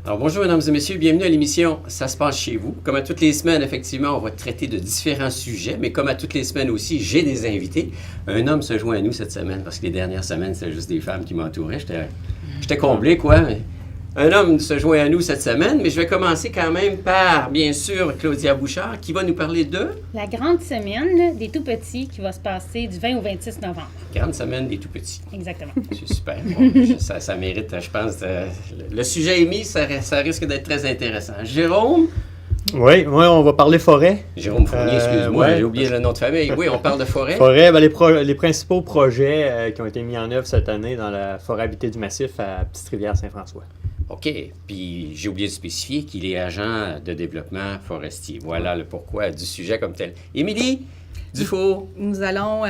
Alors bonjour mesdames et messieurs, bienvenue à l'émission Ça se passe chez vous. Comme à toutes les semaines, effectivement, on va traiter de différents sujets, mais comme à toutes les semaines aussi, j'ai des invités. Un homme se joint à nous cette semaine parce que les dernières semaines, c'était juste des femmes qui m'entouraient. J'étais comblé, quoi. Mais un homme se joint à nous cette semaine, mais je vais commencer quand même par, bien sûr, Claudia Bouchard, qui va nous parler de... La grande semaine des tout-petits qui va se passer du 20 au 26 novembre. Grande semaine des tout-petits. Exactement. C'est super. Bon, ça mérite, je pense, le sujet est mis, ça risque d'être très intéressant. Jérôme? Oui, on va parler forêt. Jérôme Fournier, excuse-moi, ouais. j'ai oublié le nom de famille. Oui, on parle de forêt. Forêt, les principaux projets qui ont été mis en œuvre cette année dans la forêt habitée du Massif à Petite-Rivière-Saint-François. OK. Puis j'ai oublié de spécifier qu'il est agent de développement forestier. Voilà le pourquoi du sujet comme tel. Émilie Dufault. Nous allons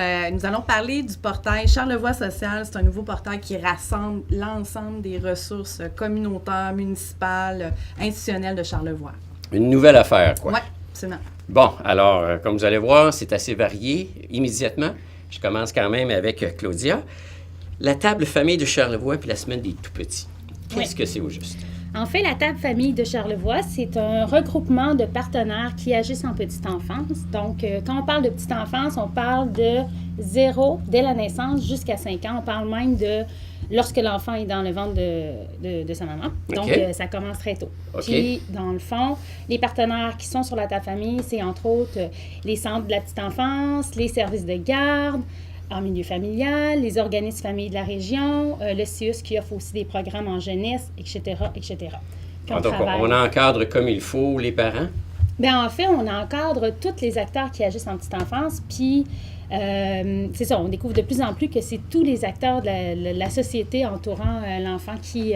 parler du portail Charlevoix Social. C'est un nouveau portail qui rassemble l'ensemble des ressources communautaires, municipales, institutionnelles de Charlevoix. Une nouvelle affaire, quoi. Oui, absolument. Bon, alors, comme vous allez voir, c'est assez varié. Immédiatement, je commence quand même avec Claudia. La table famille de Charlevoix puis la semaine des tout-petits. Qu'est-ce que c'est au juste? En fait, la table famille de Charlevoix, c'est un regroupement de partenaires qui agissent en petite enfance. Donc, quand on parle de petite enfance, on parle de 0 dès la naissance jusqu'à 5 ans. On parle même de lorsque l'enfant est dans le ventre de sa maman. Donc, OK. Ça commence très tôt. OK. Puis, dans le fond, les partenaires qui sont sur la table famille, c'est entre autres les centres de la petite enfance, les services de garde, en milieu familial, les organismes familles de la région, le CIUS qui offre aussi des programmes en jeunesse, etc., etc. Puis Donc, on encadre comme il faut les parents? Bien, en fait, on encadre tous les acteurs qui agissent en petite enfance, puis c'est ça, on découvre de plus en plus que c'est tous les acteurs de la société entourant l'enfant qui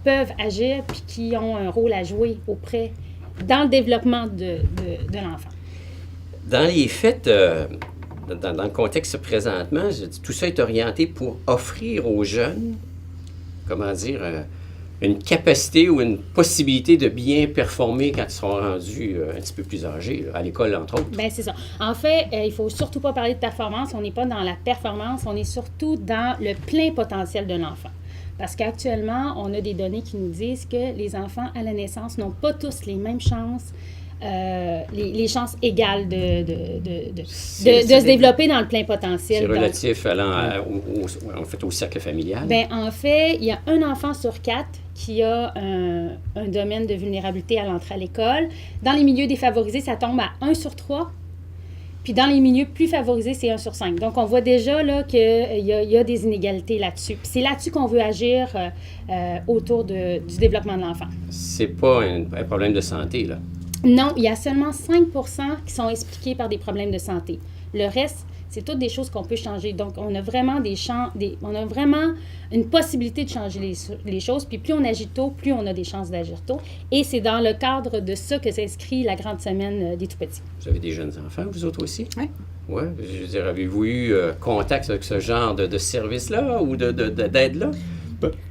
peuvent agir, puis qui ont un rôle à jouer dans le développement de l'enfant. Dans les faits, dans le contexte présentement, tout ça est orienté pour offrir aux jeunes, comment dire, une capacité ou une possibilité de bien performer quand ils seront rendus un petit peu plus âgés, là, à l'école, entre autres. Bien, c'est ça. En fait, il ne faut surtout pas parler de performance. On n'est pas dans la performance, on est surtout dans le plein potentiel de l'enfant. Parce qu'actuellement, on a des données qui nous disent que les enfants à la naissance n'ont pas tous les mêmes chances, les chances égales de se développer dans le plein potentiel. C'est relatif au cercle familial. Bien, en fait, il y a un enfant sur 4 qui a un domaine de vulnérabilité à l'entrée à l'école. Dans les milieux défavorisés, ça tombe à 1 sur 3. Puis dans les milieux plus favorisés, c'est 1 sur 5. Donc, on voit déjà là, qu'il y a des inégalités là-dessus. Puis c'est là-dessus qu'on veut agir autour du développement de l'enfant. C'est pas un problème de santé, là. Non, il y a seulement 5 % qui sont expliqués par des problèmes de santé. Le reste, c'est toutes des choses qu'on peut changer. Donc, on a vraiment on a vraiment une possibilité de changer les choses. Puis plus on agit tôt, plus on a des chances d'agir tôt. Et c'est dans le cadre de ça que s'inscrit la grande semaine des tout-petits. Vous avez des jeunes enfants, vous autres aussi? Oui. Oui. Je veux dire, avez-vous eu contact avec ce genre de service-là ou d'aide-là?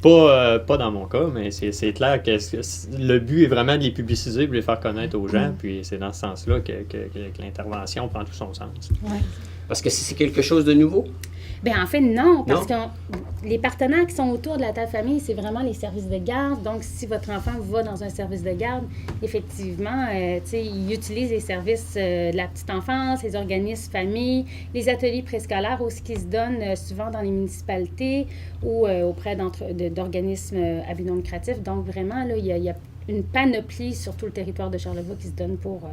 Pas dans mon cas, mais c'est clair que le but est vraiment de les publiciser, de les faire connaître aux gens, puis c'est dans ce sens-là que l'intervention prend tout son sens. Ouais. Parce que c'est quelque chose de nouveau? Bien, en fait, non, parce que les partenaires qui sont autour de la table famille, c'est vraiment les services de garde. Donc, si votre enfant va dans un service de garde, effectivement, il utilise les services de la petite enfance, les organismes famille, les ateliers préscolaires aussi qui se donnent souvent dans les municipalités ou auprès d'organismes à but non lucratif. Donc, vraiment, là, il y a une panoplie sur tout le territoire de Charlevoix qui se donne pour,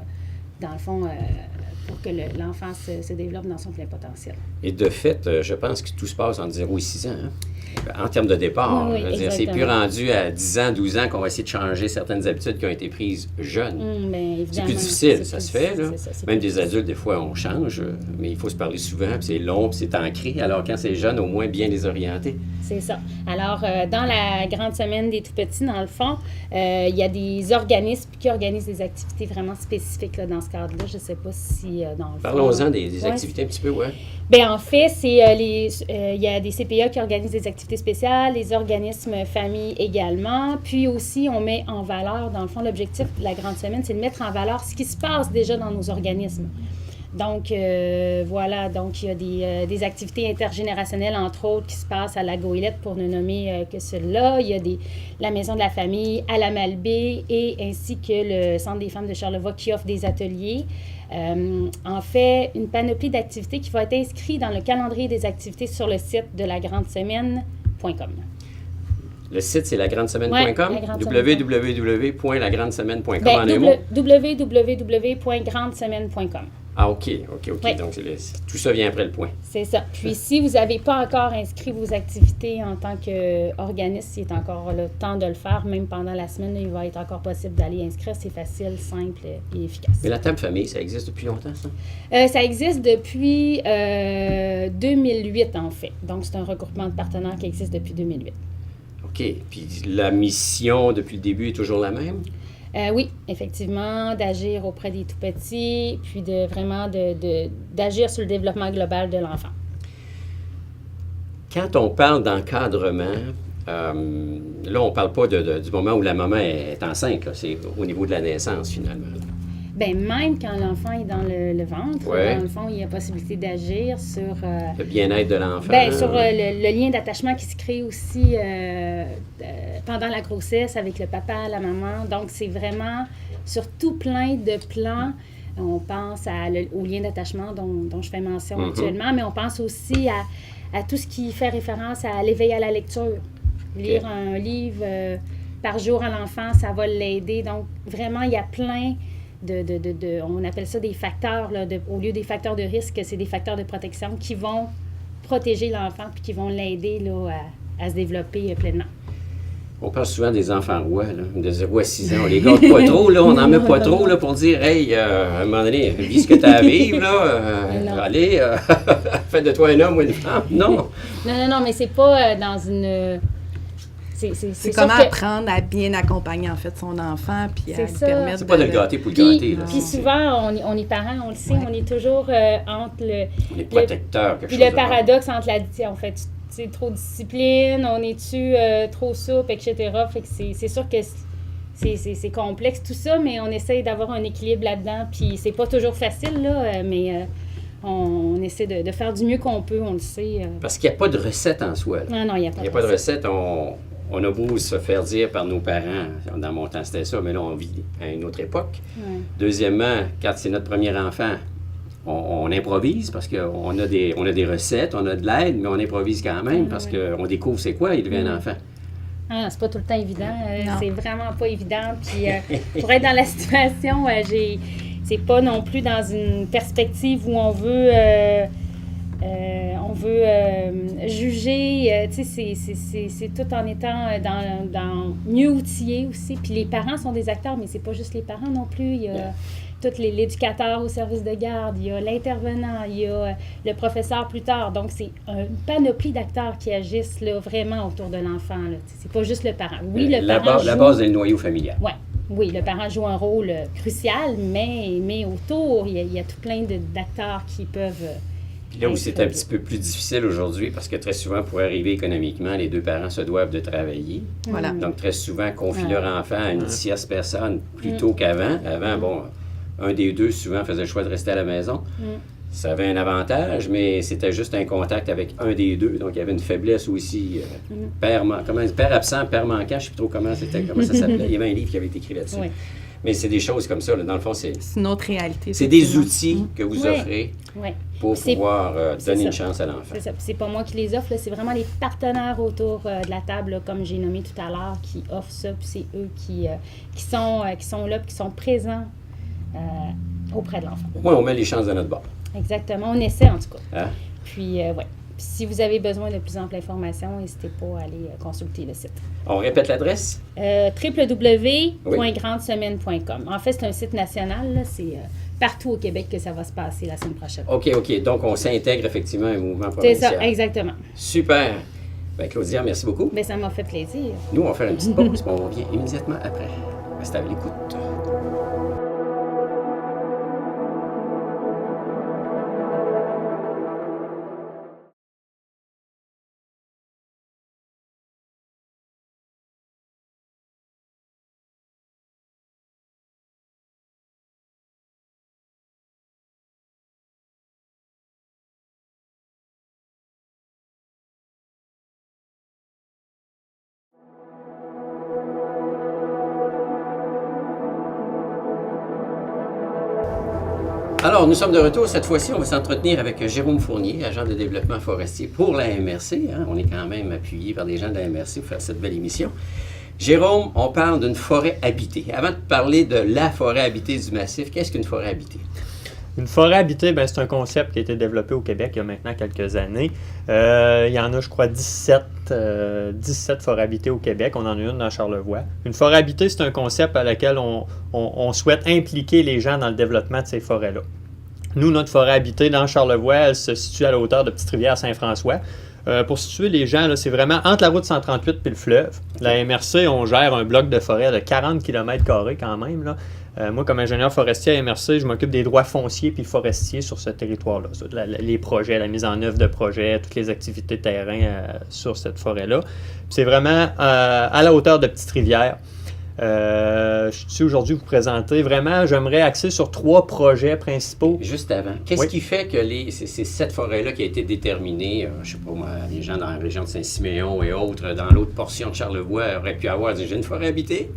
dans le fond, pour que l'enfant se développe dans son plein potentiel. Et de fait, je pense que tout se passe entre 0 et 6 ans. Hein? En termes de départ, Oui, je veux dire, c'est plus rendu à 10 ans, 12 ans qu'on va essayer de changer certaines habitudes qui ont été prises jeunes. C'est plus difficile, ça se fait. Là. Même des adultes, des fois, on change, mais il faut se parler souvent, puis c'est long, puis c'est ancré. Alors, quand c'est jeune, au moins, bien les orienter. C'est ça. Alors, dans la grande semaine des tout-petits, dans le fond, il y a des organismes qui organisent des activités vraiment spécifiques là, dans ce cadre-là. Je ne sais pas si, dans le fond... Parlons-en des activités un petit peu, oui. Bien, en fait, il y a des CPA qui organisent des activités spéciales, les organismes famille également. Puis aussi, on met en valeur, dans le fond, l'objectif de la grande semaine, c'est de mettre en valeur ce qui se passe déjà dans nos organismes. Donc, voilà, donc il y a des activités intergénérationnelles, entre autres, qui se passent à la Goélette, pour ne nommer que celle-là. Il y a la Maison de la famille à la Malbaie et ainsi que le Centre des femmes de Charlevoix qui offre des ateliers. En fait, une panoplie d'activités qui va être inscrite dans le calendrier des activités sur le site de lagrandsemaine.com. Le site, c'est lagrandsemaine.com? Ouais, www.lagrandsemaine.com en un Ben, mot? www.grandsemaine.com. Ah, OK. Oui. Donc, tout ça vient après le point. C'est ça. Puis, si vous n'avez pas encore inscrit vos activités en tant qu'organisme, il est encore le temps de le faire. Même pendant la semaine, il va être encore possible d'aller inscrire. C'est facile, simple et efficace. Mais la table famille, ça existe depuis longtemps, ça? Ça existe depuis 2008, en fait. Donc, c'est un regroupement de partenaires qui existe depuis 2008. OK. Puis la mission, depuis le début, est toujours la même? Oui, effectivement, d'agir auprès des tout-petits, puis d'agir sur le développement global de l'enfant. Quand on parle d'encadrement, là, on ne parle pas du moment où la maman est enceinte, là. C'est au niveau de la naissance, finalement. Bien, même quand l'enfant est dans le ventre, Ouais. dans le fond, il y a possibilité d'agir sur... Le bien-être de l'enfant. Bien, sur le lien d'attachement qui se crée aussi pendant la grossesse avec le papa, la maman. Donc, c'est vraiment sur tout plein de plans. On pense au lien d'attachement dont je fais mention actuellement, mais on pense aussi à tout ce qui fait référence à l'éveil à la lecture. Lire un livre par jour à l'enfant, ça va l'aider. Donc, vraiment, il y a plein on appelle ça des facteurs, là, au lieu des facteurs de risque, c'est des facteurs de protection qui vont protéger l'enfant puis qui vont l'aider là, à se développer pleinement. On parle souvent des enfants rois, là, de 0 à 6 ans. On les garde pas trop, là, on n'en met pas trop là, pour dire, hey, à un moment donné, vis ce que tu as à vivre, là, allez, fais de toi un homme ou une femme. Non. Non, mais c'est pas dans une... C'est comment apprendre à bien accompagner, en fait, son enfant, puis à lui permettre C'est pas de le gâter pour le gâter. Là. Puis souvent, on est parents, on le sait, on est toujours entre le... On est protecteur, quelque puis chose le paradoxe entre en fait, c'est trop de discipline, on est-tu trop souple, etc. Fait que c'est sûr que c'est complexe tout ça, mais on essaye d'avoir un équilibre là-dedans, puis c'est pas toujours facile, là, mais... on essaie de faire du mieux qu'on peut, on le sait. Parce qu'il n'y a pas de recette en soi. Là. Non, il n'y a pas de recette. Il n'y a pas de recette. On a beau se faire dire par nos parents, dans mon temps c'était ça, mais là on vit à une autre époque. Ouais. Deuxièmement, quand c'est notre premier enfant, on improvise parce qu'on a des recettes, on a de l'aide, mais on improvise quand même parce qu'on découvre c'est quoi élever un enfant. Ah, c'est pas tout le temps évident. C'est vraiment pas évident. Puis pour être dans la situation, c'est pas non plus dans une perspective où on veut juger. Tu sais, c'est tout en étant dans mieux outillé aussi. Puis les parents sont des acteurs, mais c'est pas juste les parents non plus. Il y a l'éducateur au service de garde, il y a l'intervenant, il y a le professeur plus tard. Donc, c'est une panoplie d'acteurs qui agissent là, vraiment autour de l'enfant. Là. C'est pas juste le parent. Oui, la base est le noyau familial. Ouais. Oui, le parent joue un rôle crucial, mais autour, il y a tout plein d'acteurs qui peuvent... Puis là où c'est un petit peu plus difficile aujourd'hui, parce que très souvent, pour arriver économiquement, les deux parents se doivent de travailler. Voilà. Donc, très souvent, confient leur enfant à une tierce personne plutôt qu'avant. Avant, bon, un des deux, souvent, faisait le choix de rester à la maison. Ça avait un avantage, mais c'était juste un contact avec un des deux. Donc, il y avait une faiblesse aussi. Père absent, père manquant, je ne sais plus trop comment ça s'appelait. Il y avait un livre qui avait été écrit là-dessus. Oui. Mais c'est des choses comme ça. Là. Dans le fond, c'est une autre réalité. C'est des outils que vous offrez pour pouvoir donner une chance à l'enfant. C'est ça. C'est pas moi qui les offre, là, c'est vraiment les partenaires autour de la table, là, comme j'ai nommé tout à l'heure, qui offrent ça. Puis c'est eux qui sont là, puis qui sont présents auprès de l'enfant. Au moins, on met les chances de notre bord. Exactement. On essaie, en tout cas. Hein? Puis, ouais. Si vous avez besoin de plus ample information, n'hésitez pas à aller consulter le site. On répète l'adresse? www.grandsemaine.com. En fait, c'est un site national. Là, c'est partout au Québec que ça va se passer la semaine prochaine. OK. Donc, on s'intègre effectivement à un mouvement provincial. C'est ça, exactement. Super. Bien, Claudia, merci beaucoup. Bien, ça m'a fait plaisir. Nous, on va faire une petite pause, puis on revient immédiatement après. Restez à l'écoute. Alors, nous sommes de retour. Cette fois-ci, on va s'entretenir avec Jérôme Fournier, agent de développement forestier pour la MRC. Hein? On est quand même appuyé par des gens de la MRC pour faire cette belle émission. Jérôme, on parle d'une forêt habitée. Avant de parler de la forêt habitée du Massif, qu'est-ce qu'une forêt habitée? Une forêt habitée, c'est un concept qui a été développé au Québec il y a maintenant quelques années. Il y en a, je crois, 17 forêts habitées au Québec. On en a une dans Charlevoix. Une forêt habitée, c'est un concept à laquelle on souhaite impliquer les gens dans le développement de ces forêts-là. Nous, notre forêt habitée dans Charlevoix, elle se situe à la hauteur de Petite-Rivière-Saint-François. Pour situer les gens, là, c'est vraiment entre la route 138 et le fleuve. La MRC, on gère un bloc de forêt de 40 km² quand même, là. Moi, comme ingénieur forestier à MRC, je m'occupe des droits fonciers puis forestiers sur ce territoire-là. Les projets, la mise en œuvre de projets, toutes les activités de terrain sur cette forêt-là. Puis c'est vraiment à la hauteur de Petite-Rivière. Je suis ici aujourd'hui vous présenter. Vraiment, j'aimerais axer sur 3 projets principaux. Juste avant, qu'est-ce qui fait que c'est cette forêt-là qui a été déterminée, je ne sais pas moi, les gens dans la région de Saint-Siméon et autres, dans l'autre portion de Charlevoix, auraient pu avoir déjà une forêt habitée?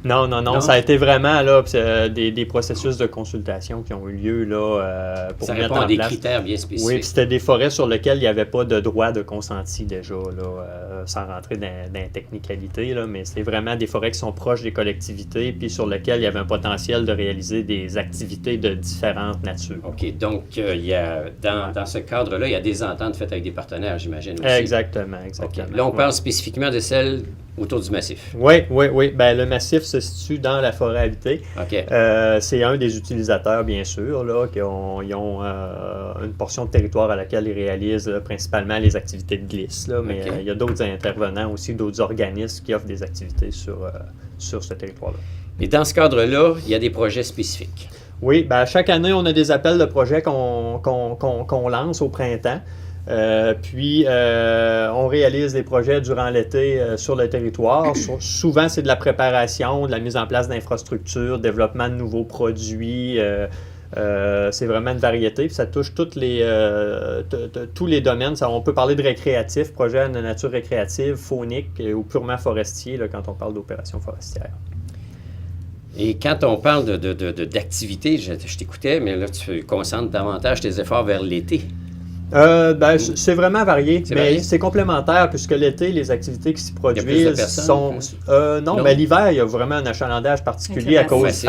Non, ça a été vraiment là, des processus de consultation qui ont eu lieu là, pour ça mettre répond en à des place. critères bien spécifiques. Oui, puis c'était des forêts sur lesquelles il n'y avait pas de droit de consenti déjà, là, sans rentrer dans la technicalité, là, mais c'est vraiment des forêts qui sont proches des collectivités puis sur lesquelles il y avait un potentiel de réaliser des activités de différentes natures. OK, donc il y a, dans ce cadre-là, il y a des ententes faites avec des partenaires, j'imagine aussi. Exactement. Okay. Là, on parle spécifiquement de celles autour du massif. Oui. Ben, le massif se situe dans la forêt habitée. OK. C'est un des utilisateurs, bien sûr, là, ils ont une portion de territoire à laquelle ils réalisent principalement les activités de glisse. Là, mais il y a d'autres intervenants aussi, d'autres organismes qui offrent des activités sur ce territoire-là. Et dans ce cadre-là, il y a des projets spécifiques. Oui, ben, chaque année, on a des appels de projets qu'on lance au printemps. Puis, on réalise des projets durant l'été sur le territoire. Souvent, c'est de la préparation, de la mise en place d'infrastructures, développement de nouveaux produits. C'est vraiment une variété. Puis ça touche tous les domaines. On peut parler de récréatif, projet de nature récréative, faunique ou purement forestier là, quand on parle d'opérations forestières. Et quand on parle d'activité, je t'écoutais, mais là, tu concentres davantage tes efforts vers l'été. C'est vraiment varié, c'est complémentaire puisque l'été, les activités qui s'y produisent sont... Non, mais l'hiver, il y a vraiment un achalandage particulier à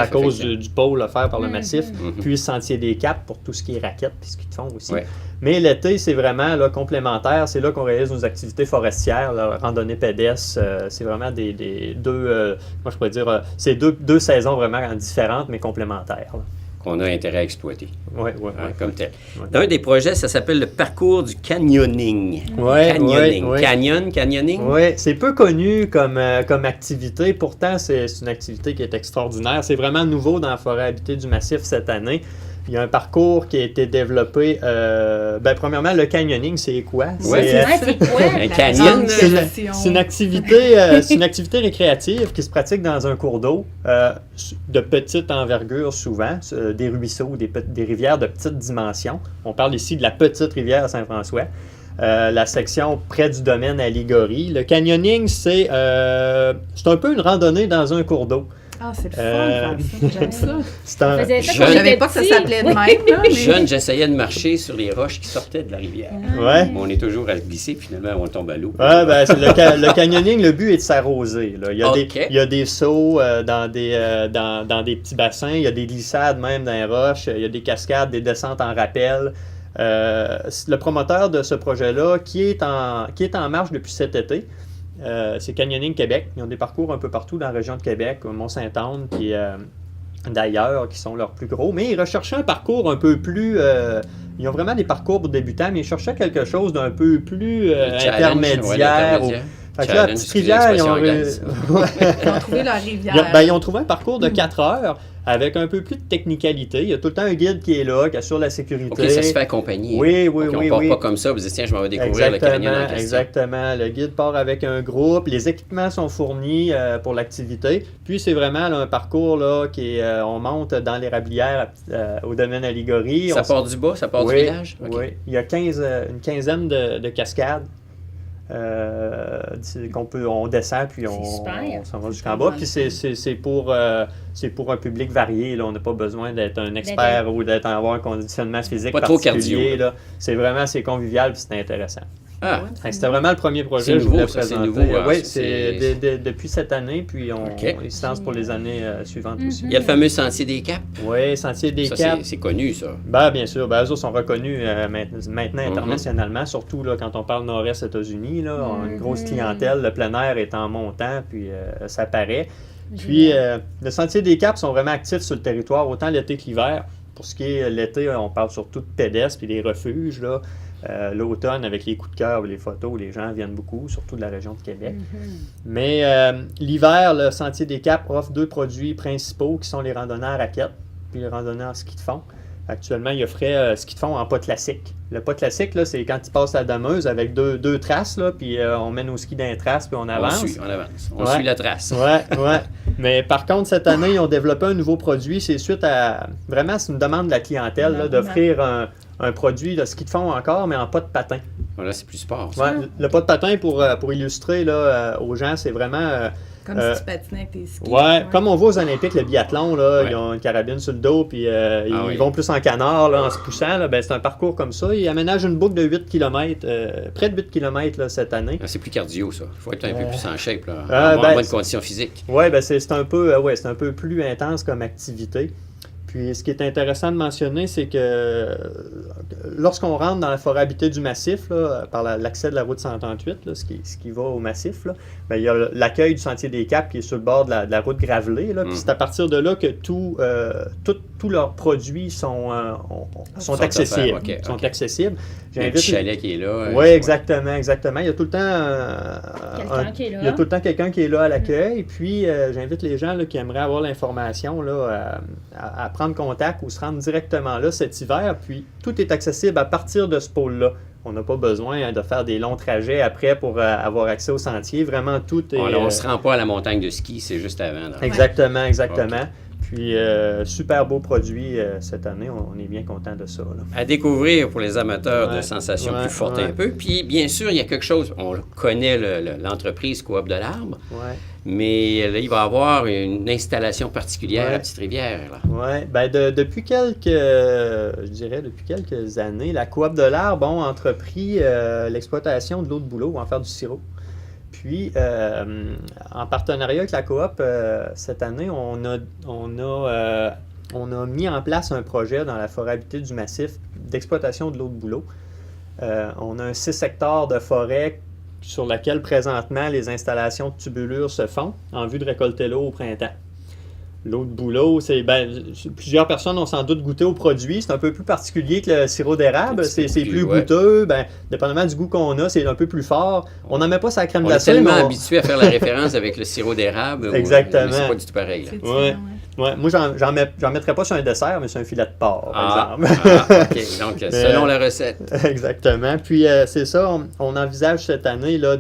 cause du pôle offert par le massif, puis le sentier des Caps pour tout ce qui est raquettes puis ce qu'ils font aussi. Ouais. Mais l'été, c'est vraiment là, complémentaire. C'est là qu'on réalise nos activités forestières, la randonnée pédestre. C'est vraiment des deux... moi, je pourrais dire... c'est deux saisons vraiment différentes, mais complémentaires. Là. Qu'on a intérêt à exploiter. Oui. Comme tel. Dans un des projets, ça s'appelle le parcours du canyoning. Oui. Canyoning? Oui, c'est peu connu comme activité. Pourtant, c'est une activité qui est extraordinaire. C'est vraiment nouveau dans la forêt habitée du Massif cette année. Il y a un parcours qui a été développé. Premièrement, le canyoning, c'est quoi? C'est quoi? Un canyon? C'est une activité récréative qui se pratique dans un cours d'eau de petite envergure souvent, des ruisseaux ou des rivières de petite dimension. On parle ici de la petite rivière Saint-François. La section près du domaine à Ligorie. Le canyoning, c'est un peu une randonnée dans un cours d'eau. Ah, c'est le fun, j'aime ça. Je savais pas que ça s'appelait de même. Là, mais... Jeune, j'essayais de marcher sur les roches qui sortaient de la rivière. Ouais. On est toujours à glisser, puis finalement, on tombe à l'eau. Le canyoning, le but est de s'arroser. Là. Il y a des sauts dans des petits bassins, il y a des glissades même dans les roches, il y a des cascades, des descentes en rappel. Le promoteur de ce projet-là, qui est en marche depuis cet été, c'est Canyoning Québec. Ils ont des parcours un peu partout dans la région de Québec, au Mont-Saint-Anne, puis d'ailleurs, qui sont leurs plus gros. Mais ils recherchaient un parcours un peu plus... ils ont vraiment des parcours pour débutants, mais ils cherchaient quelque chose d'un peu plus intermédiaire. Fait que là, à Petite-Rivière, ils ont trouvé leur rivière. Ils ont trouvé un parcours de 4 heures avec un peu plus de technicalité. Il y a tout le temps un guide qui est là, qui assure la sécurité. OK, ça se fait accompagner. Oui. On part pas comme ça, vous dites, tiens, je m'en vais découvrir le canyon en question. Exactement. Le guide part avec un groupe. Les équipements sont fournis pour l'activité. Puis, c'est vraiment là, un parcours là, on monte dans l'érablière au domaine à Ligorie. Ça part du bas, ça part du village? Okay. Oui. Il y a une quinzaine de cascades. on descend, puis on s'en va jusqu'en bas. Puis c'est pour un public varié. Là. On n'a pas besoin d'être un expert ou d'avoir un conditionnement physique pas particulier. Là. C'est vraiment convivial, puis c'est intéressant. Ah. C'était vraiment le premier projet que je voulais présenter. C'est nouveau, oui, c'est depuis cette année, puis il se lance pour les années suivantes aussi. Il y a le fameux Sentier des Caps. Oui, Sentier des Caps. C'est connu, ça. Bien sûr. Eux autres sont reconnus maintenant internationalement, surtout là, quand on parle nord-est États-Unis. Là, on a une grosse clientèle. Le plein air est en montant, puis ça paraît. Puis, le Sentier des Caps sont vraiment actifs sur le territoire, autant l'été que l'hiver. Pour ce qui est l'été, on parle surtout de pédestres puis des refuges, là. L'automne, avec les coups de cœur, les photos, les gens viennent beaucoup, surtout de la région de Québec. Mais l'hiver, le Sentier des Caps offre 2 produits principaux qui sont les randonnées à raquettes puis les randonnées en ski de fond. Actuellement, il offrait ski de fond en pas classique. Le pas classique, là, c'est quand tu passes la dameuse avec deux traces, là, puis on mène au ski d'un trace, puis on avance. On suit la trace. Oui. Mais par contre, cette année, ils ont développé un nouveau produit. C'est suite à... Vraiment, c'est une demande de la clientèle là, d'offrir un produit de ski de fond encore, mais en pas de patin. Là, c'est plus sport. Ouais, le pas de patin, pour illustrer là, aux gens, c'est vraiment... Comme si tu patinais avec tes skis. Ouais, comme on voit aux Olympiques, le biathlon, là, ils ont une carabine sur le dos, puis ils vont plus en canard, là, en se poussant. Là, c'est un parcours comme ça. Ils aménagent une boucle de 8 km, près de 8 km là, cette année. C'est plus cardio, ça. Il faut être un peu plus en shape, là, avoir une bonne condition physique. Oui, c'est un peu plus intense comme activité. Puis, ce qui est intéressant de mentionner, c'est que lorsqu'on rentre dans la forêt habitée du massif, là, par l'accès de la route 138, là, ce qui va au massif, là, il y a l'accueil du Sentier des Caps qui est sur le bord de la route gravelée. Puis c'est à partir de là que tous leurs produits sont accessibles. Sont accessibles. Il y a un petit chalet qui est là. Oui, exactement. Il y a tout le temps quelqu'un qui est là à l'accueil. Puis j'invite les gens là, qui aimeraient avoir l'information là, à prendre contact ou se rendre directement là cet hiver. Puis tout est accessible à partir de ce pôle-là. On n'a pas besoin de faire des longs trajets après pour avoir accès au sentier. Vraiment, tout est... On ne se rend pas à la montagne de ski, c'est juste avant. Là. Exactement. Okay. Puis, super beau produit cette année. On est bien content de ça. Là. À découvrir pour les amateurs de sensations plus fortes un peu. Puis, bien sûr, il y a quelque chose. On connaît l'entreprise Coop de l'Arbre. Ouais. Mais là, il va y avoir une installation particulière à Petite-Rivière. Oui, depuis quelques années, la Coop de l'Arbre ont entrepris l'exploitation de l'eau de bouleau, en faire du sirop. Puis, en partenariat avec la Coop, cette année, on a mis en place un projet dans la forêt habitée du massif d'exploitation de l'eau de bouleau. On a un 6 hectares de forêt sur laquelle présentement les installations de tubulure se font en vue de récolter l'eau au printemps. L'eau de bouleau, plusieurs personnes ont sans doute goûté au produit. C'est un peu plus particulier que le sirop d'érable. C'est plus goûteux. Dépendamment du goût qu'on a, c'est un peu plus fort. On n'en met pas sa crème glacée. On est tellement habitué à faire la référence avec le sirop d'érable. Exactement. Mais c'est pas du tout pareil. Ouais. Moi, j'en mettrais pas sur un dessert, mais sur un filet de porc, par exemple. OK. Donc, selon la recette. Exactement. Puis, c'est ça, on envisage cette année, là,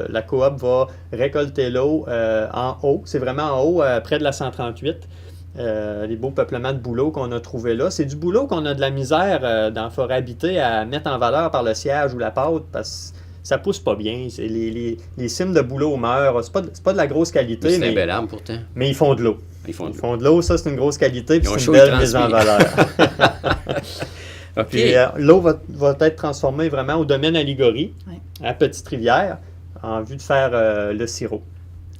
la coop va récolter l'eau en haut. C'est vraiment en haut, près de la 138. Les beaux peuplements de bouleau qu'on a trouvés là. C'est du bouleau qu'on a de la misère dans la forêt habitée à mettre en valeur par le sciage ou la pâte, parce que ça pousse pas bien. Les cimes de bouleau meurent. C'est pas de la grosse qualité. C'est un bel arbre pourtant. Mais ils font de l'eau. Ils font de l'eau, ça c'est une grosse qualité, puis c'est une belle mise en valeur. Puis l'eau va être transformée vraiment au domaine Allégorie, à Petite-Rivière, en vue de faire le sirop.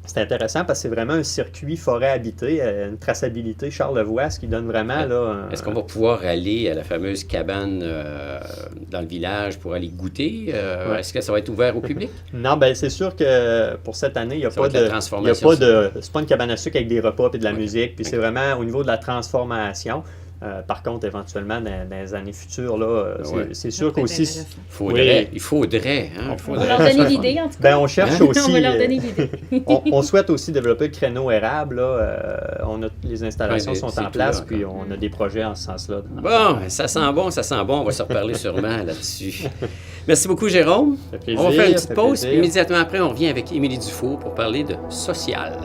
C'est intéressant parce que c'est vraiment un circuit forêt habitée, une traçabilité Charlevoix, ce qui donne vraiment... Est-ce qu'on va pouvoir aller à la fameuse cabane dans le village pour aller goûter? Est-ce que ça va être ouvert au public? Non, c'est sûr que pour cette année, il n'y a pas de... C'est pas une cabane à sucre avec des repas et de la musique, puis c'est vraiment au niveau de la transformation. Par contre, éventuellement, dans les années futures, là, c'est sûr qu'aussi... Il faudrait. On va leur donner l'idée, en tout cas. On cherche aussi... On va leur donner l'idée. on souhaite aussi développer le créneau érable. Là. Les installations sont en place, puis on a des projets en ce sens-là. Bon, ça sent bon. On va se reparler sûrement là-dessus. Merci beaucoup, Jérôme. On va faire une petite pause. Immédiatement après, on revient avec Émilie Dufault pour parler de social.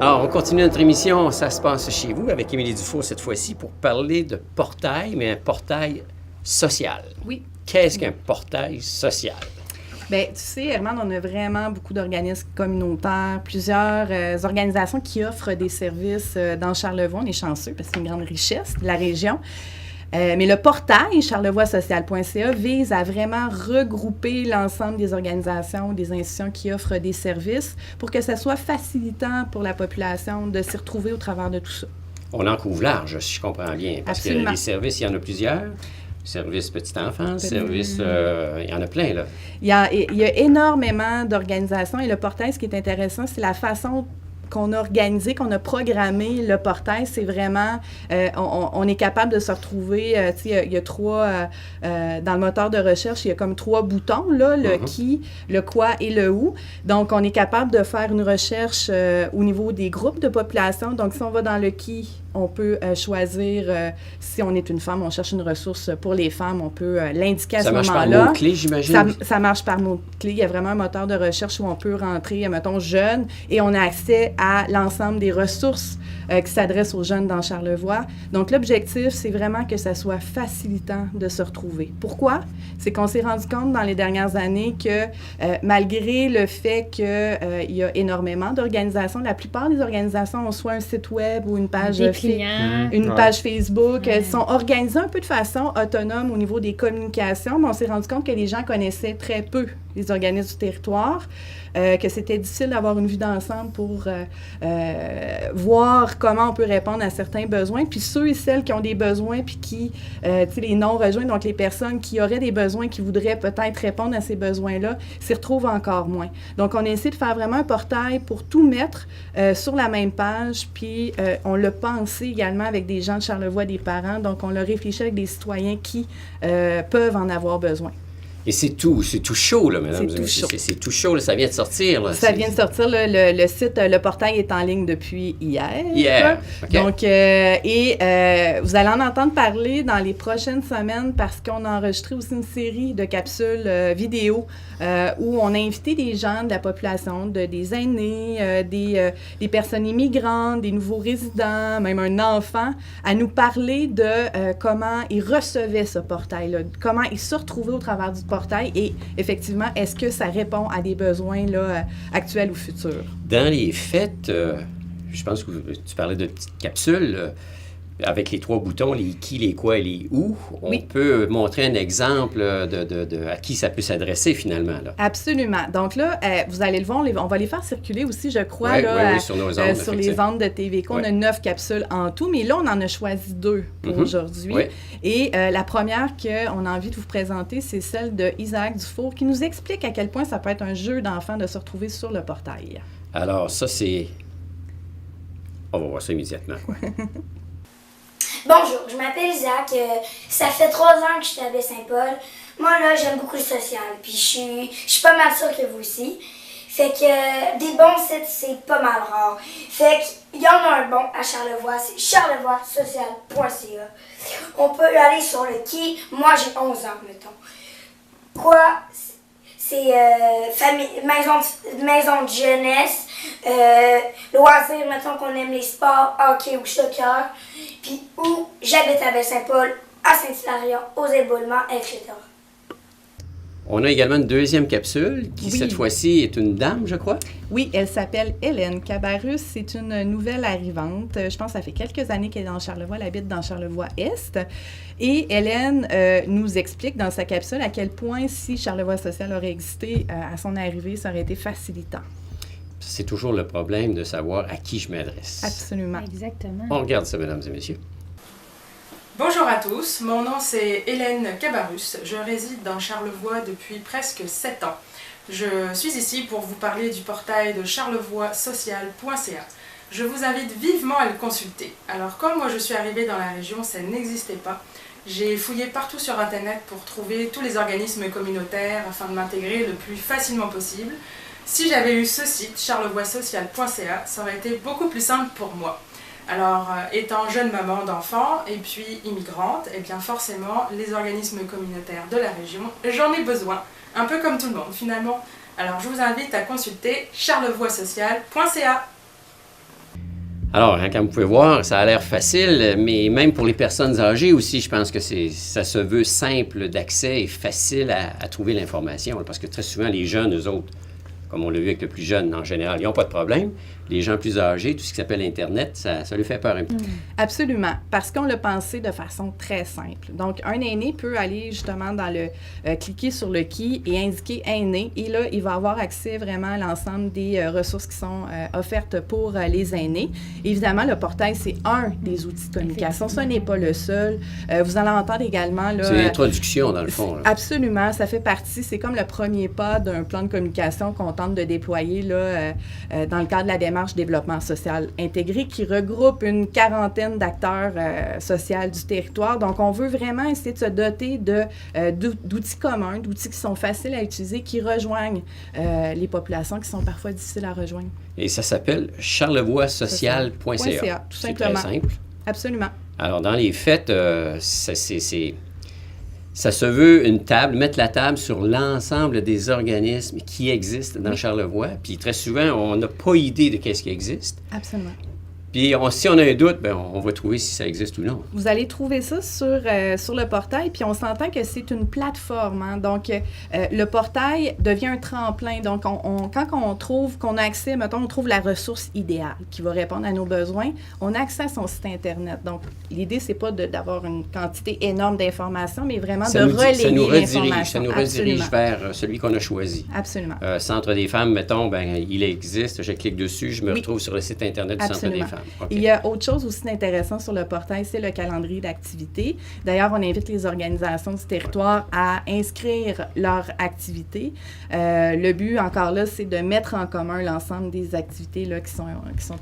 Alors, on continue notre émission « Ça se passe chez vous » avec Émilie Dufault cette fois-ci pour parler de portail, mais un portail social. Oui. Qu'est-ce qu'un portail social? Bien, tu sais, Herman, on a vraiment beaucoup d'organismes communautaires, plusieurs organisations qui offrent des services dans Charlevoix. On est chanceux parce que c'est une grande richesse de la région. Mais le portail charlevoixsocial.ca vise à vraiment regrouper l'ensemble des organisations, des institutions qui offrent des services pour que ça soit facilitant pour la population de s'y retrouver au travers de tout ça. On en couvre large, si je comprends bien, parce Absolument. que les services, il y en a plusieurs. Service petite enfance, service, il y en a plein, là. Il y a énormément d'organisations et le portail, ce qui est intéressant, c'est la façon qu'on a organisé, qu'on a programmé le portail. C'est vraiment, on est capable de se retrouver, tu sais, il y a trois, dans le moteur de recherche, il y a comme 3 boutons, là, le qui, le quoi et le où. Donc, on est capable de faire une recherche au niveau des groupes de population. Donc, si on va dans le qui, on peut choisir, si on est une femme, on cherche une ressource pour les femmes, on peut l'indiquer à ce moment-là. Ça marche par mots-clés, j'imagine? Ça marche par mots-clés. Il y a vraiment un moteur de recherche où on peut rentrer, mettons, jeunes, et on a accès à l'ensemble des ressources qui s'adressent aux jeunes dans Charlevoix. Donc, l'objectif, c'est vraiment que ça soit facilitant de se retrouver. Pourquoi? C'est qu'on s'est rendu compte dans les dernières années que malgré le fait qu'il y a énormément d'organisations, la plupart des organisations ont soit un site web ou une page page Facebook. Elles sont organisées un peu de façon autonome au niveau des communications, mais on s'est rendu compte que les gens connaissaient très peu les organismes du territoire, que c'était difficile d'avoir une vue d'ensemble pour voir comment on peut répondre à certains besoins. Puis ceux et celles qui ont des besoins, puis qui, tu sais, les non-rejoints, donc les personnes qui auraient des besoins, qui voudraient peut-être répondre à ces besoins-là, s'y retrouvent encore moins. Donc, on a essayé de faire vraiment un portail pour tout mettre sur la même page, puis on l'a pensé également avec des gens de Charlevoix, des parents, donc on l'a réfléchi avec des citoyens qui peuvent en avoir besoin. Et c'est tout chaud, là, mesdames et messieurs. C'est tout chaud, là, ça vient de sortir. Là. Ça vient de sortir, là, le site, le portail est en ligne depuis hier. Hier, OK. Donc, vous allez en entendre parler dans les prochaines semaines parce qu'on a enregistré aussi une série de capsules vidéo où on a invité des gens de la population, des aînés, des personnes immigrantes, des nouveaux résidents, même un enfant, à nous parler de comment ils recevaient ce portail-là, comment ils se retrouvaient au travers du portail et effectivement, est-ce que ça répond à des besoins là, actuels ou futurs? Dans les faits, je pense que tu parlais de petites capsules, avec les 3 boutons, les qui, les quoi et les où, on peut montrer un exemple de à qui ça peut s'adresser finalement. Là. Absolument. Donc là, vous allez le voir, on va les faire circuler aussi, je crois, sur nos ondes, sur les ondes de TVQ. On a 9 capsules en tout, mais là, on en a choisi 2 pour aujourd'hui. Oui. Et la première qu'on a envie de vous présenter, c'est celle de Isaac Dufour, qui nous explique à quel point ça peut être un jeu d'enfant de se retrouver sur le portail. Alors, ça, c'est... On va voir ça immédiatement. Bonjour, je m'appelle Isaac. Ça fait 3 ans que je suis à Baie-Saint-Paul. Moi, là, j'aime beaucoup le social. Puis je suis pas mal sûre que vous aussi. Fait que des bons sites, c'est pas mal rare. Fait qu'il y en a un bon à Charlevoix, c'est charlevoixsocial.ca. On peut aller sur le qui. Moi, j'ai 11 ans, mettons. Quoi? C'est maison de jeunesse, loisirs, mettons qu'on aime les sports, hockey ou soccer, puis où j'habite à Baie-Saint-Paul, à Saint-Hilarion, aux Éboulements, etc. On a également une deuxième capsule qui, cette fois-ci, est une dame, je crois. Oui, elle s'appelle Hélène Cabarrus. C'est une nouvelle arrivante. Je pense que ça fait quelques années qu'elle est dans Charlevoix. Elle habite dans Charlevoix-Est. Et Hélène nous explique dans sa capsule à quel point, si Charlevoix Social aurait existé à son arrivée, ça aurait été facilitant. C'est toujours le problème de savoir à qui je m'adresse. Absolument. Exactement. On regarde ça, mesdames et messieurs. Bonjour à tous, mon nom c'est Hélène Cabarus, je réside dans Charlevoix depuis presque 7 ans. Je suis ici pour vous parler du portail de charlevoixsocial.ca. Je vous invite vivement à le consulter. Alors comme moi je suis arrivée dans la région, ça n'existait pas. J'ai fouillé partout sur internet pour trouver tous les organismes communautaires afin de m'intégrer le plus facilement possible. Si j'avais eu ce site, charlevoixsocial.ca, ça aurait été beaucoup plus simple pour moi. Alors, étant jeune maman d'enfants et puis immigrante, eh bien forcément, les organismes communautaires de la région, j'en ai besoin, un peu comme tout le monde finalement. Alors, je vous invite à consulter charlevoixsocial.ca. Alors, hein, comme vous pouvez voir, ça a l'air facile, mais même pour les personnes âgées aussi, je pense que ça se veut simple d'accès et facile à trouver l'information. Parce que très souvent, les jeunes, eux autres, comme on l'a vu avec le plus jeune en général, ils n'ont pas de problème. Les gens plus âgés, tout ce qui s'appelle Internet, ça lui fait peur un petit peu. Absolument, parce qu'on l'a pensé de façon très simple. Donc, un aîné peut aller justement dans le cliquer sur le qui et indiquer aîné, et là, il va avoir accès vraiment à l'ensemble des ressources qui sont offertes pour les aînés. Évidemment, le portail, c'est un des outils de communication. Ce n'est pas le seul. Vous allez entendre également... là, c'est l'introduction, dans le fond. Là. Absolument, ça fait partie, c'est comme le premier pas d'un plan de communication qu'on tente de déployer là, dans le cadre de la démarche développement social intégré qui regroupe une quarantaine d'acteurs sociaux du territoire. Donc, on veut vraiment essayer de se doter d'outils communs, d'outils qui sont faciles à utiliser, qui rejoignent les populations qui sont parfois difficiles à rejoindre. Et ça s'appelle charlevoixsocial.ca. Tout C'est simplement. très simple. Absolument. Alors, dans les faits, ça se veut une table, mettre la table sur l'ensemble des organismes qui existent dans Charlevoix. Puis très souvent, on n'a pas idée de qu'est-ce qui existe. Absolument. Puis si on a un doute, bien, on va trouver si ça existe ou non. Vous allez trouver ça sur le portail, puis on s'entend que c'est une plateforme. Hein? Donc, le portail devient un tremplin. Donc, quand on trouve qu'on a accès, mettons, on trouve la ressource idéale qui va répondre à nos besoins, on a accès à son site Internet. Donc, l'idée, c'est pas d'avoir une quantité énorme d'informations, mais vraiment de relayer l'information. Ça nous redirige vers celui qu'on a choisi. Absolument. Centre des femmes, mettons, ben, il existe, je clique dessus, je me retrouve sur le site Internet du Centre des femmes. Okay. Il y a autre chose aussi d'intéressant sur le portail, c'est le calendrier d'activités. D'ailleurs, on invite les organisations du territoire à inscrire leurs activités. Le but, encore là, c'est de mettre en commun l'ensemble des activités là, qui sont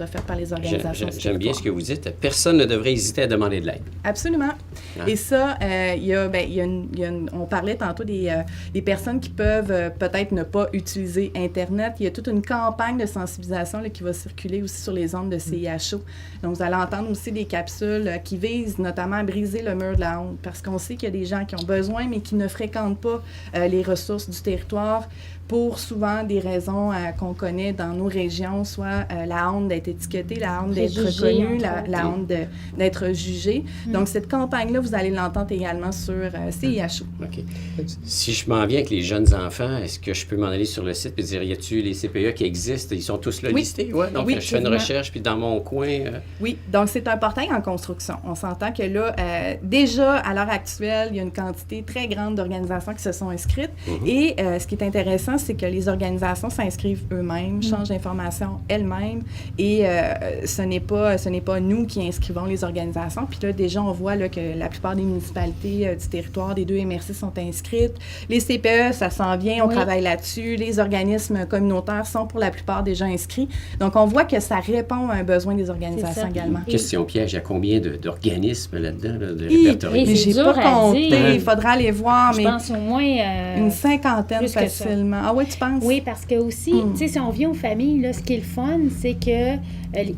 offertes par les organisations du territoire. J'aime bien ce que vous dites. Personne ne devrait hésiter à demander de l'aide. Absolument. Hein? Et ça, on parlait tantôt des personnes qui peuvent peut-être ne pas utiliser Internet. Il y a toute une campagne de sensibilisation là, qui va circuler aussi sur les ondes de CIHO. Donc, vous allez entendre aussi des capsules qui visent notamment à briser le mur de la honte, parce qu'on sait qu'il y a des gens qui ont besoin, mais qui ne fréquentent pas les ressources du territoire pour souvent des raisons qu'on connaît dans nos régions, soit la honte d'être étiqueté, la honte d'être reconnue, la honte d'être jugé. Donc, cette campagne-là, vous allez l'entendre également sur CIHO. OK. Si je m'en viens avec les jeunes enfants, est-ce que je peux m'en aller sur le site et dire, y a-t-il les CPE qui existent? Ils sont tous là listés? Ouais, donc, je fais une recherche, puis dans mon coin... Oui, donc c'est un portail en construction. On s'entend que là, déjà, à l'heure actuelle, il y a une quantité très grande d'organisations qui se sont inscrites. Et ce qui est intéressant, c'est que les organisations s'inscrivent eux-mêmes, changent d'informations elles-mêmes, et ce n'est pas nous qui inscrivons les organisations. Puis là, déjà, on voit là, que la plupart des municipalités du territoire, des 2 MRC sont inscrites. Les CPE, ça s'en vient, on travaille là-dessus. Les organismes communautaires sont pour la plupart déjà inscrits. Donc, on voit que ça répond à un besoin des organisations également. Question piège, il y a combien d'organismes là-dedans, là, de répertoriés? Mais j'ai pas compté, il faudra aller voir, mais je pense au moins... une cinquantaine facilement. Ah oui, tu penses? Oui, parce que aussi, tu sais, si on vient aux familles, là, ce qui est le fun, c'est que,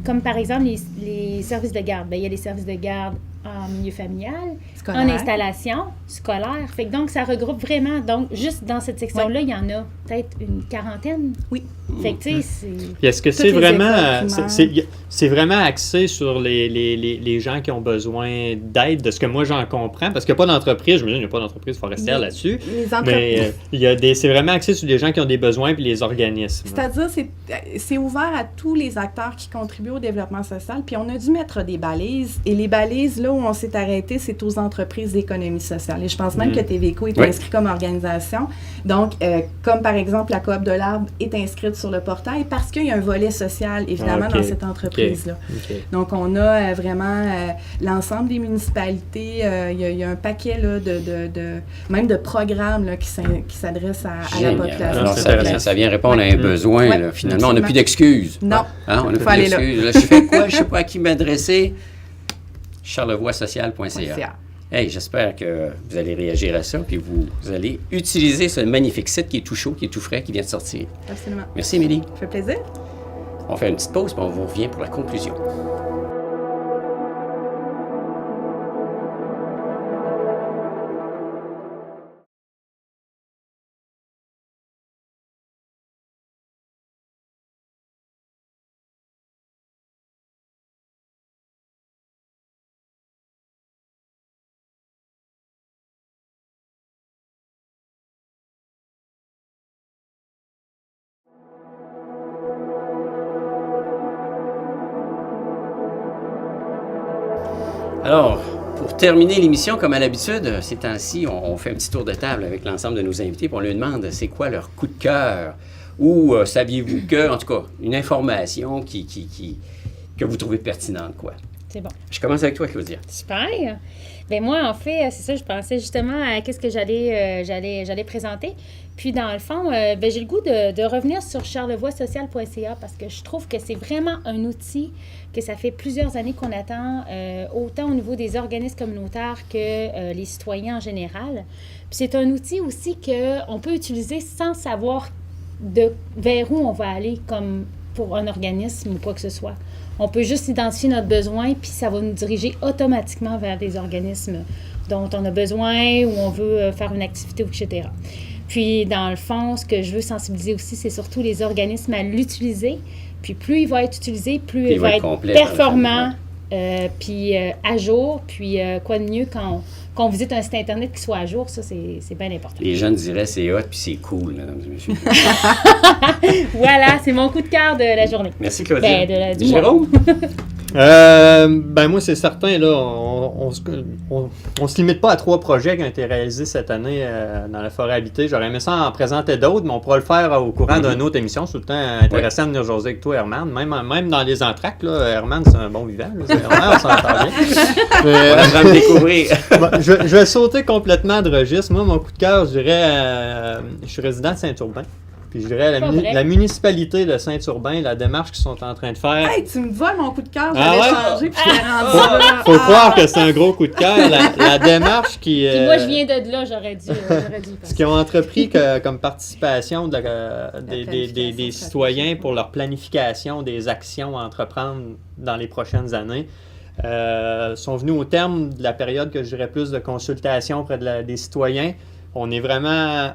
comme par exemple les services de garde, bien, il y a les services de garde en milieu familial, scolaire. En installation, scolaire. Fait que donc, ça regroupe vraiment. Donc, juste dans cette section-là, il y en a peut-être une quarantaine. Oui. Fait que, tu sais, c'est... Est-ce que c'est vraiment... C'est vraiment axé sur les gens qui ont besoin d'aide, de ce que moi j'en comprends, parce qu'il n'y a pas d'entreprise, je me dis, il n'y a pas d'entreprise forestière là-dessus, mais c'est vraiment axé sur les gens qui ont des besoins puis les organismes. C'est-à-dire, c'est ouvert à tous les acteurs qui contribuent au développement social, puis on a dû mettre des balises, et les balises, là où on s'est arrêté, c'est aux entreprises d'économie sociale. Et je pense même que TVECO est inscrit comme organisation. Donc, comme par exemple, la Coop de l'Arbre est inscrite sur le portail parce qu'il y a un volet social, évidemment, dans cette entreprise-là. Donc, on a vraiment l'ensemble des municipalités. Il y a un paquet là, même de programmes là, qui s'adressent à la population. Alors, ça vient répondre à un besoin. Là. Finalement, on n'a plus d'excuses. Non, hein? On n'a plus d'excuses. Là, je fais quoi? Je ne sais pas à qui m'adresser. charlevoixsocial.ca. Hey, j'espère que vous allez réagir à ça, puis vous allez utiliser ce magnifique site qui est tout chaud, qui est tout frais, qui vient de sortir. Absolument. Merci, Émilie. Ça fait plaisir. On fait une petite pause, puis on vous revient pour la conclusion. Alors, pour terminer l'émission, comme à l'habitude, ces temps-ci, on fait un petit tour de table avec l'ensemble de nos invités, puis on leur demande c'est quoi leur coup de cœur ou saviez-vous que, en tout cas, une information que vous trouvez pertinente, quoi. C'est bon. Je commence avec toi, Claudia. Super. Bien, moi, en fait, c'est ça, je pensais justement à qu'est-ce que j'allais présenter. Puis, dans le fond, j'ai le goût de revenir sur charlevoixsocial.ca parce que je trouve que c'est vraiment un outil que ça fait plusieurs années qu'on attend, autant au niveau des organismes communautaires que les citoyens en général. Puis, c'est un outil aussi qu'on peut utiliser sans savoir vers où on va aller, comme pour un organisme ou quoi que ce soit. On peut juste identifier notre besoin, puis ça va nous diriger automatiquement vers des organismes dont on a besoin ou on veut faire une activité, etc. Puis, dans le fond, ce que je veux sensibiliser aussi, c'est surtout les organismes à l'utiliser. Puis, plus il va être utilisé, plus il va être performant, puis à jour. Puis, quoi de mieux quand on visite un site Internet qui soit à jour, ça, c'est bien important. Les jeunes diraient c'est hot puis c'est cool, mesdames et messieurs. Voilà, c'est mon coup de cœur de la journée. Merci, Claudia. Du Jérôme? Moi, c'est certain, là, on se limite pas à 3 projets qui ont été réalisés cette année dans la forêt habitée. J'aurais aimé ça en présenter d'autres, mais on pourra le faire au courant d'une autre émission. C'est tout le temps intéressant de venir jaser avec toi, Herman. Même dans les entractes, là, Herman, c'est un bon vivant. Là, on s'entend bien. On va apprendre à découvrir. Je vais sauter complètement de registre. Moi, mon coup de cœur, je dirais, je suis résident de Saint-Urbain. Puis je dirais la municipalité de Saint-Urbain, la démarche qu'ils sont en train de faire. Hey, tu me voles mon coup de cœur, j'avais changé, puis je l'ai rendu. Faut croire que c'est un gros coup de cœur. La démarche qui... Puis moi, je viens de là, j'aurais dû ce qu'ils ont entrepris comme participation des citoyens pour leur planification des actions à entreprendre dans les prochaines années. Sont venus au terme de la période que je dirais plus de consultation auprès des citoyens. On est vraiment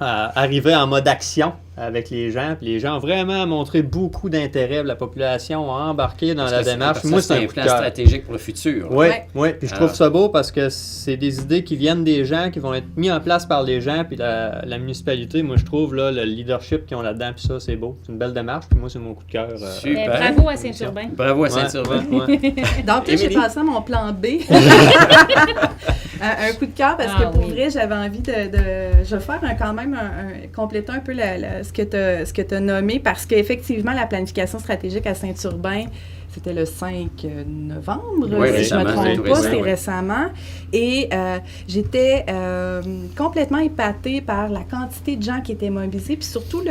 arrivé en mode action avec les gens. Puis les gens ont vraiment montré beaucoup d'intérêt. La population a embarqué dans la démarche. Moi, c'est un plan stratégique pour le futur. Oui. Puis je trouve ça beau parce que c'est des idées qui viennent des gens, qui vont être mis en place par les gens. Puis la municipalité, moi, je trouve là, le leadership qu'ils ont là-dedans. Puis ça, c'est beau. C'est une belle démarche. Puis moi, c'est mon coup de cœur. Super. Bravo à Saint-Urbain. Bravo à Saint-Urbain. Donc, là, j'ai pensé à mon plan B. Un coup de cœur parce que pour vrai, j'avais envie je vais faire compléter un peu ce que tu as nommé parce qu'effectivement, la planification stratégique à Saint-Urbain, c'était le 5 novembre, si je ne me trompe pas, c'était récemment. Et j'étais complètement épatée par la quantité de gens qui étaient mobilisés, puis surtout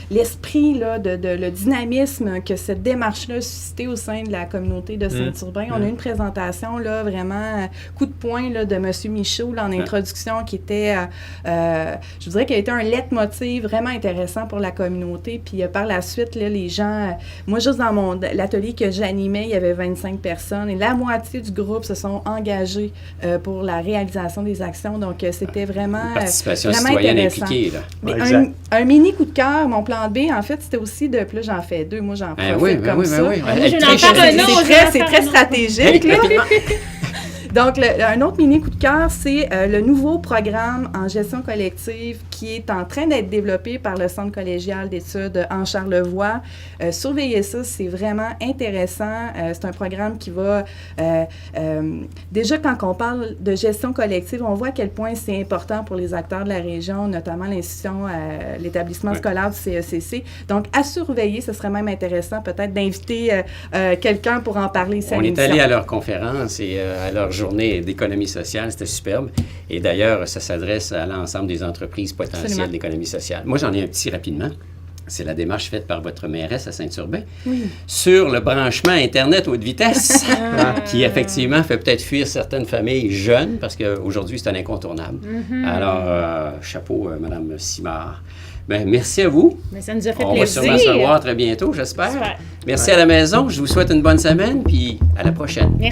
l'esprit, là, le dynamisme que cette démarche-là a suscité au sein de la communauté de Saint-Urbain. On a eu une présentation, là, vraiment coup de poing là, de M. Michaud là, en introduction qui était, je dirais qu'elle a été un leitmotiv vraiment intéressant pour la communauté. Puis par la suite, là, les gens, moi juste dans l'atelier que j'animais, il y avait 25 personnes et la moitié du groupe se sont engagés pour la réalisation des actions. Donc, c'était vraiment une participation vraiment citoyenne intéressant. impliquée. Là. Mais un mini coup de cœur, mon plan B, en fait, c'était aussi de... Puis là, j'en fais 2. Moi, j'en profite comme ça. Moi, je n'en parle un autre. C'est très stratégique. Là. Donc, un autre mini coup de cœur, c'est le nouveau programme en gestion collective qui est en train d'être développé par le Centre collégial d'études en Charlevoix. Surveillez ça, c'est vraiment intéressant. C'est un programme qui va... déjà, quand on parle de gestion collective, on voit à quel point c'est important pour les acteurs de la région, notamment l'institution, l'établissement scolaire du CECC. Donc, à surveiller, ce serait même intéressant peut-être d'inviter quelqu'un pour en parler ici à l'émission. On est allé à leur conférence et à leur journée d'économie sociale, c'était superbe. Et d'ailleurs, ça s'adresse à l'ensemble des entreprises potentielles d'économie sociale. Moi, j'en ai un petit rapidement. C'est la démarche faite par votre mairesse à Saint-Urbain sur le branchement Internet haute vitesse, qui effectivement fait peut-être fuir certaines familles jeunes, parce qu'aujourd'hui, c'est un incontournable. Alors, chapeau, Mme Simard. Bien, merci à vous. Mais ça nous a fait On plaisir. va sûrement se revoir très bientôt, j'espère. Super. Merci à la maison. Je vous souhaite une bonne semaine, puis à la prochaine. Merci.